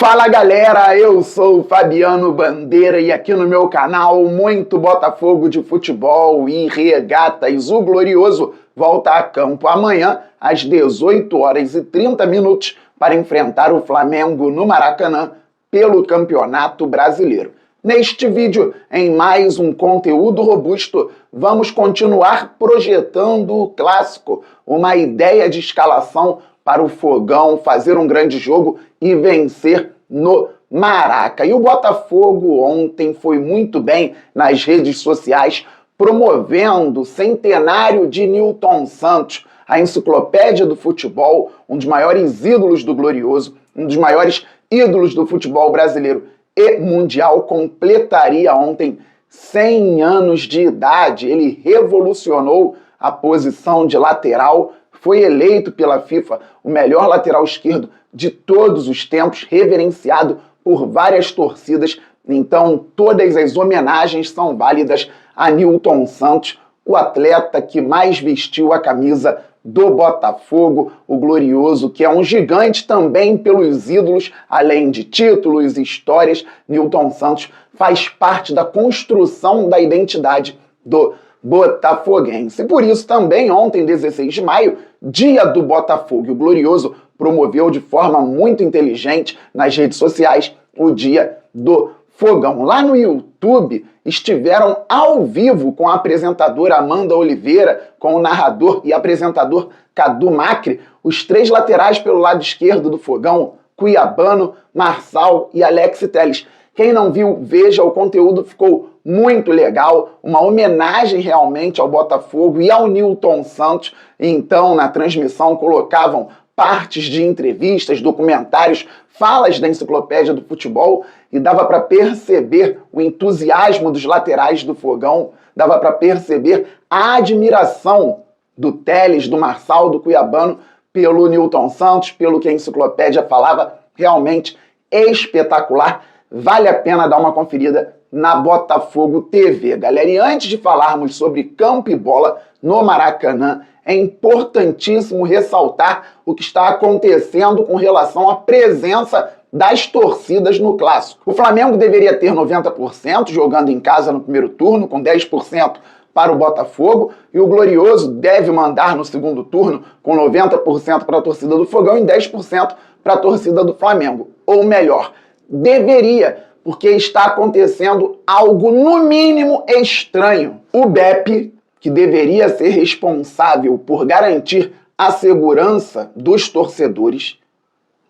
Fala galera, eu sou o Fabiano Bandeira e aqui no meu canal Muito Botafogo de Futebol e Regatas. O Glorioso volta a campo amanhã às 18h30 para enfrentar o Flamengo no Maracanã pelo Campeonato Brasileiro. Neste vídeo, em mais um conteúdo robusto, vamos continuar projetando o clássico, uma ideia de escalação para o Fogão fazer um grande jogo e vencer no Maraca. E o Botafogo ontem foi muito bem nas redes sociais, promovendo o centenário de Nilton Santos, a enciclopédia do futebol, um dos maiores ídolos do Glorioso, um dos maiores ídolos do futebol brasileiro e mundial, completaria ontem 100 anos de idade. Ele revolucionou a posição de lateral, foi eleito pela FIFA o melhor lateral esquerdo de todos os tempos, reverenciado por várias torcidas. Então, todas as homenagens são válidas a Nilton Santos, o atleta que mais vestiu a camisa do Botafogo, o Glorioso, que é um gigante também pelos ídolos, além de títulos e histórias. Nilton Santos faz parte da construção da identidade do botafoguense. Por isso também ontem, 16 de maio, dia do Botafogo, o Glorioso promoveu de forma muito inteligente nas redes sociais o dia do Fogão. Lá no YouTube estiveram ao vivo com a apresentadora Amanda Oliveira, com o narrador e apresentador Cadu Macri, os três laterais pelo lado esquerdo do Fogão, Cuiabano, Marçal e Alex Telles. Quem não viu, veja, o conteúdo ficou muito legal, uma homenagem realmente ao Botafogo e ao Nilton Santos. Então, na transmissão, colocavam partes de entrevistas, documentários, falas da enciclopédia do futebol, e dava para perceber o entusiasmo dos laterais do Fogão, dava para perceber a admiração do Telles, do Marçal, do Cuiabano pelo Nilton Santos, pelo que a enciclopédia falava, realmente espetacular. Vale a pena dar uma conferida na Botafogo TV, galera. E antes de falarmos sobre campo e bola no Maracanã, é importantíssimo ressaltar o que está acontecendo com relação à presença das torcidas no Clássico. O Flamengo deveria ter 90% jogando em casa no primeiro turno, com 10% para o Botafogo, e o Glorioso deve mandar no segundo turno com 90% para a torcida do Fogão e 10% para a torcida do Flamengo. Ou melhor, deveria, porque está acontecendo algo no mínimo estranho. O BEP, que deveria ser responsável por garantir a segurança dos torcedores,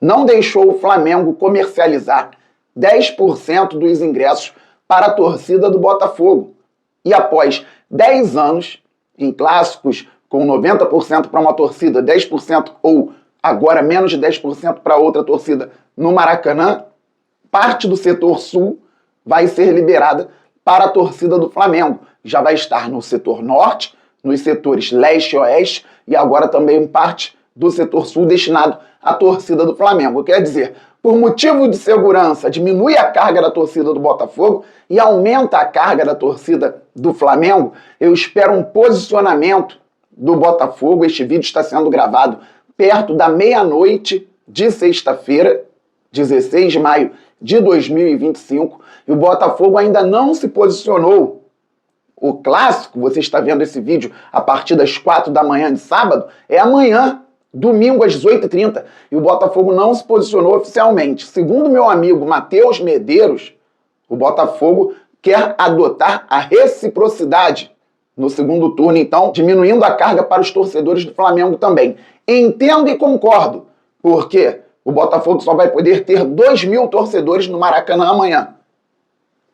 não deixou o Flamengo comercializar 10% dos ingressos para a torcida do Botafogo. E após 10 anos, em clássicos com 90% para uma torcida, 10% ou agora menos de 10% para outra torcida no Maracanã, parte do setor sul vai ser liberada para a torcida do Flamengo. Já vai estar no setor norte, nos setores leste e oeste, e agora também parte do setor sul destinado à torcida do Flamengo. Quer dizer, por motivo de segurança, diminui a carga da torcida do Botafogo e aumenta a carga da torcida do Flamengo. Eu espero um posicionamento do Botafogo. Este vídeo está sendo gravado perto da meia-noite de sexta-feira, 16 de maio de 2025, e o Botafogo ainda não se posicionou. O clássico, você está vendo esse vídeo a partir das 4 da manhã de sábado, é amanhã, domingo às 18h30, e o Botafogo não se posicionou oficialmente. Segundo meu amigo Matheus Medeiros, o Botafogo quer adotar a reciprocidade no segundo turno, então diminuindo a carga para os torcedores do Flamengo também. Entendo e concordo, porque o Botafogo só vai poder ter 2.000 torcedores no Maracanã amanhã.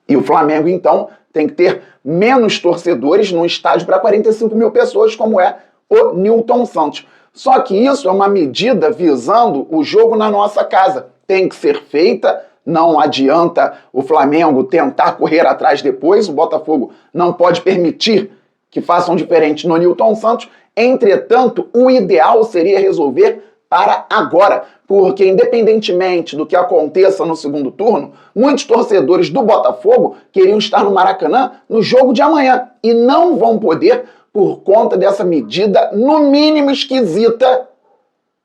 E o Flamengo, então, tem que ter menos torcedores num estádio para 45 mil pessoas, como é o Nilton Santos. Só que isso é uma medida visando o jogo na nossa casa. Tem que ser feita, não adianta o Flamengo tentar correr atrás depois, o Botafogo não pode permitir que façam diferente no Nilton Santos. Entretanto, o ideal seria resolver para agora, porque independentemente do que aconteça no segundo turno, muitos torcedores do Botafogo queriam estar no Maracanã no jogo de amanhã e não vão poder por conta dessa medida, no mínimo esquisita,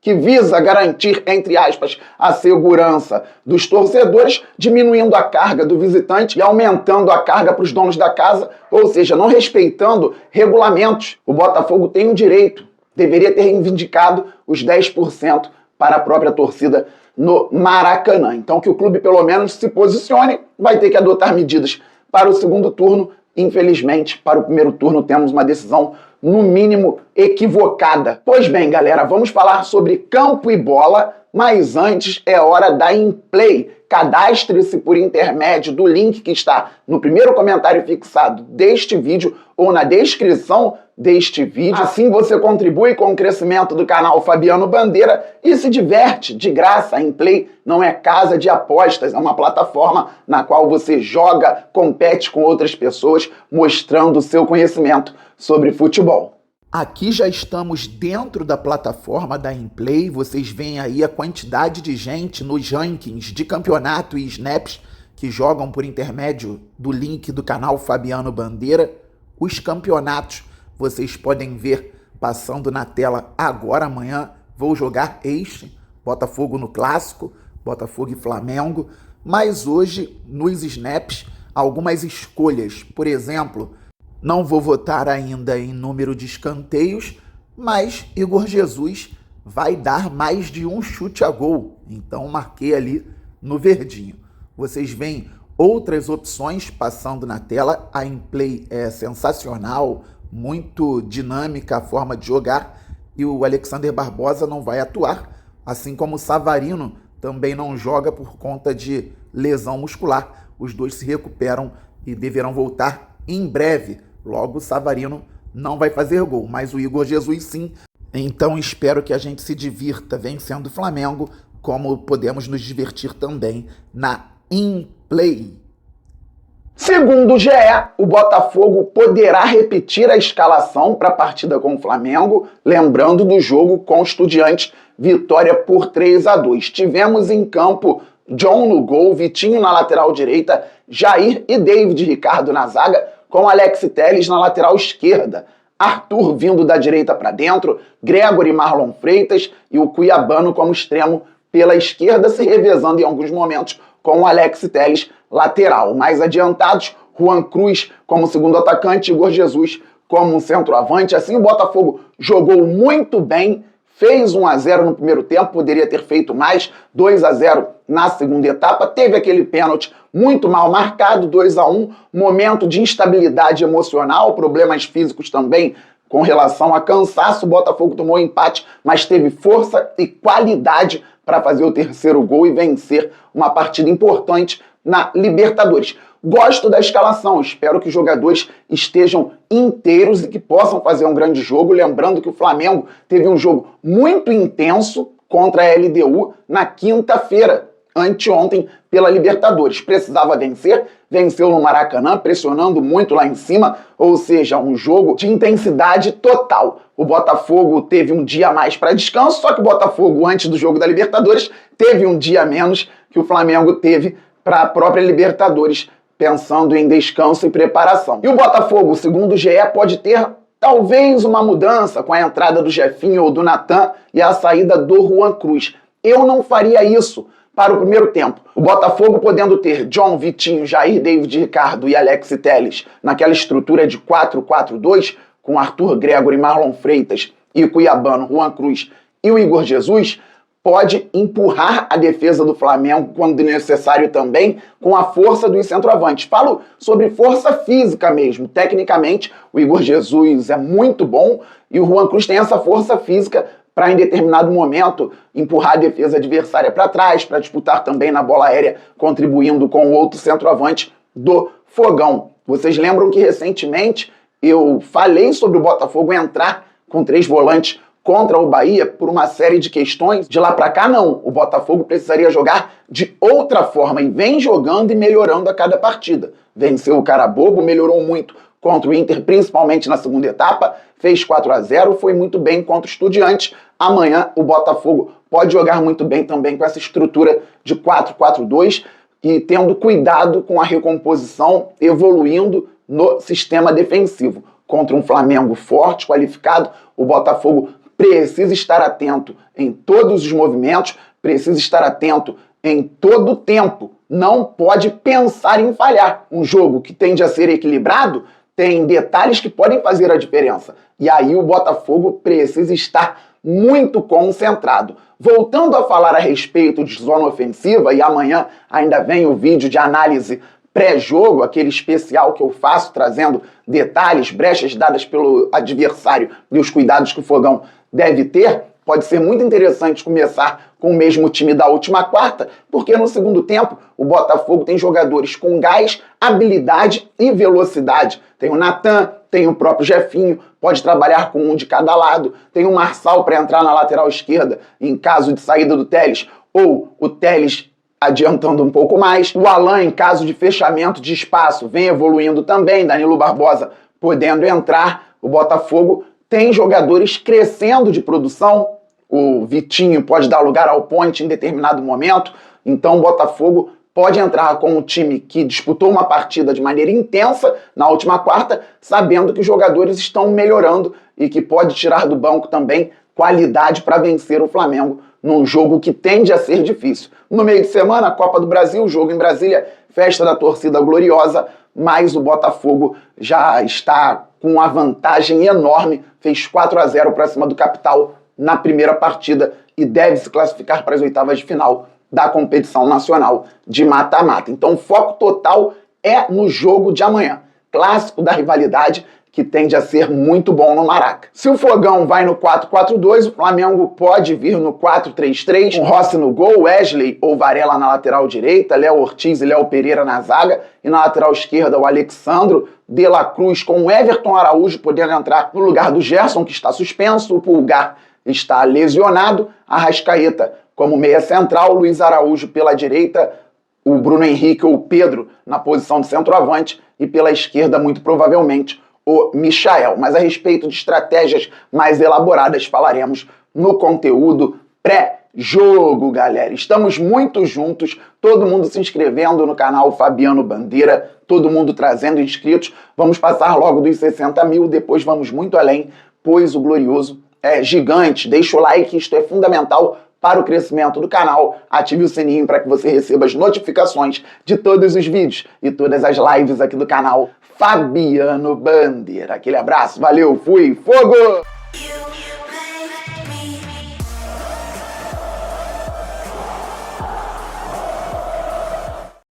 que visa garantir, entre aspas, a segurança dos torcedores, diminuindo a carga do visitante e aumentando a carga para os donos da casa, ou seja, não respeitando regulamentos. O Botafogo tem o direito, deveria ter reivindicado os 10% para a própria torcida no Maracanã. Então que o clube pelo menos se posicione, vai ter que adotar medidas para o segundo turno. Infelizmente, para o primeiro turno temos uma decisão no mínimo equivocada. Pois bem, galera, vamos falar sobre campo e bola, mas antes é hora da InPlay. Cadastre-se por intermédio do link que está no primeiro comentário fixado deste vídeo ou na descrição deste vídeo. Assim você contribui com o crescimento do canal Fabiano Bandeira e se diverte de graça. A InPlay não é casa de apostas, é uma plataforma na qual você joga, compete com outras pessoas, mostrando o seu conhecimento sobre futebol. Aqui já estamos dentro da plataforma da InPlay, vocês veem aí a quantidade de gente nos rankings de campeonato e snaps que jogam por intermédio do link do canal Fabiano Bandeira. Os campeonatos vocês podem ver passando na tela agora, amanhã vou jogar este, Botafogo no Clássico, Botafogo e Flamengo, mas hoje nos snaps algumas escolhas, por exemplo, não vou votar ainda em número de escanteios, mas Igor Jesus vai dar mais de um chute a gol. Então marquei ali no verdinho. Vocês veem outras opções passando na tela. A InPlay é sensacional, muito dinâmica a forma de jogar. E o Alexander Barbosa não vai atuar, assim como o Savarino também não joga por conta de lesão muscular. Os dois se recuperam e deverão voltar em breve. Logo, o Savarino não vai fazer gol, mas o Igor Jesus sim. Então espero que a gente se divirta vencendo o Flamengo, como podemos nos divertir também na InPlay. Segundo o GE, o Botafogo poderá repetir a escalação para a partida com o Flamengo, lembrando do jogo com o Estudiantes, vitória por 3-2. Tivemos em campo John no gol, Vitinho na lateral direita, Jair e David Ricardo na zaga, com Alex Telles na lateral esquerda, Arthur vindo da direita para dentro, Gregory, Marlon Freitas e o Cuiabano como extremo pela esquerda, se revezando em alguns momentos com o Alex Telles lateral. Mais adiantados, Juan Cruz como segundo atacante, Igor Jesus como um centroavante. Assim o Botafogo jogou muito bem, fez 1-0 no primeiro tempo, poderia ter feito mais, 2-0 na segunda etapa, teve aquele pênalti muito mal marcado, 2-1, momento de instabilidade emocional, problemas físicos também com relação a cansaço. O Botafogo tomou empate, mas teve força e qualidade para fazer o terceiro gol e vencer uma partida importante na Libertadores. Gosto da escalação, espero que os jogadores estejam inteiros e que possam fazer um grande jogo. Lembrando que o Flamengo teve um jogo muito intenso contra a LDU na quinta-feira, anteontem, pela Libertadores. Precisava vencer, venceu no Maracanã, pressionando muito lá em cima, ou seja, um jogo de intensidade total. O Botafogo teve um dia a mais para descanso, só que o Botafogo, antes do jogo da Libertadores, teve um dia a menos que o Flamengo teve para a própria Libertadores, pensando em descanso e preparação. E o Botafogo, segundo o GE, pode ter talvez uma mudança com a entrada do Jefinho ou do Natan e a saída do Juan Cruz. Eu não faria isso para o primeiro tempo. O Botafogo podendo ter John, Vitinho, Jair, David Ricardo e Alex Telles naquela estrutura de 4-4-2, com Arthur, Gregory, Marlon Freitas e o Cuiabano, Juan Cruz e o Igor Jesus, pode empurrar a defesa do Flamengo, quando necessário também, com a força dos centroavantes. Falo sobre força física mesmo. Tecnicamente, o Igor Jesus é muito bom e o Juan Cruz tem essa força física para, em determinado momento, empurrar a defesa adversária para trás, para disputar também na bola aérea, contribuindo com o outro centroavante do Fogão. Vocês lembram que recentemente eu falei sobre o Botafogo entrar com 3 volantes contra o Bahia por uma série de questões. De lá para cá, não. O Botafogo precisaria jogar de outra forma e vem jogando e melhorando a cada partida. Venceu o Carabobo, melhorou muito contra o Inter, principalmente na segunda etapa, fez 4-0, foi muito bem contra o Estudiantes. Amanhã o Botafogo pode jogar muito bem também com essa estrutura de 4-4-2 e tendo cuidado com a recomposição, evoluindo no sistema defensivo. Contra um Flamengo forte, qualificado, o Botafogo precisa estar atento em todos os movimentos, precisa estar atento em todo o tempo. Não pode pensar em falhar. Um jogo que tende a ser equilibrado tem detalhes que podem fazer a diferença. E aí o Botafogo precisa estar muito concentrado. Voltando a falar a respeito de zona ofensiva, e amanhã ainda vem o vídeo de análise pré-jogo, aquele especial que eu faço trazendo detalhes, brechas dadas pelo adversário e os cuidados que o Fogão deve ter. Pode ser muito interessante começar com o mesmo time da última quarta, porque no segundo tempo o Botafogo tem jogadores com gás, habilidade e velocidade. Tem o Natan, tem o próprio Jefinho, pode trabalhar com um de cada lado. Tem o Marçal para entrar na lateral esquerda em caso de saída do Telles, ou o Telles adiantando um pouco mais. O Alan, em caso de fechamento de espaço, vem evoluindo também. Danilo Barbosa podendo entrar. O Botafogo tem jogadores crescendo de produção. O Vitinho pode dar lugar ao Ponte em determinado momento. Então o Botafogo pode entrar com um time que disputou uma partida de maneira intensa na última quarta, sabendo que os jogadores estão melhorando e que pode tirar do banco também qualidade para vencer o Flamengo num jogo que tende a ser difícil. No meio de semana, Copa do Brasil, jogo em Brasília, festa da torcida gloriosa, mas o Botafogo já está com uma vantagem enorme, fez 4-0 para cima do Capital na primeira partida e deve se classificar para as oitavas de final da competição nacional de mata-mata. Então o foco total é no jogo de amanhã, clássico da rivalidade, que tende a ser muito bom no Maraca. Se o Fogão vai no 4-4-2, o Flamengo pode vir no 4-3-3, com Rossi no gol, Wesley ou Varela na lateral direita, Léo Ortiz e Léo Pereira na zaga, e na lateral esquerda o Alexandro, De La Cruz com o Everton Araújo podendo entrar no lugar do Gerson, que está suspenso, o Pulgar está lesionado, Arrascaeta como meia central, Luiz Araújo pela direita, o Bruno Henrique ou o Pedro na posição de centroavante, e pela esquerda, muito provavelmente, o Michael. Mas a respeito de estratégias mais elaboradas falaremos no conteúdo pré-jogo, galera. Estamos muito juntos, todo mundo se inscrevendo no canal Fabiano Bandeira, todo mundo trazendo inscritos. Vamos passar logo dos 60 mil, depois vamos muito além, pois o Glorioso é gigante. Deixa o like, isto é fundamental para o crescimento do canal. Ative o sininho para que você receba as notificações de todos os vídeos e todas as lives aqui do canal Fabiano Bandeira. Aquele abraço, valeu, fui, fogo!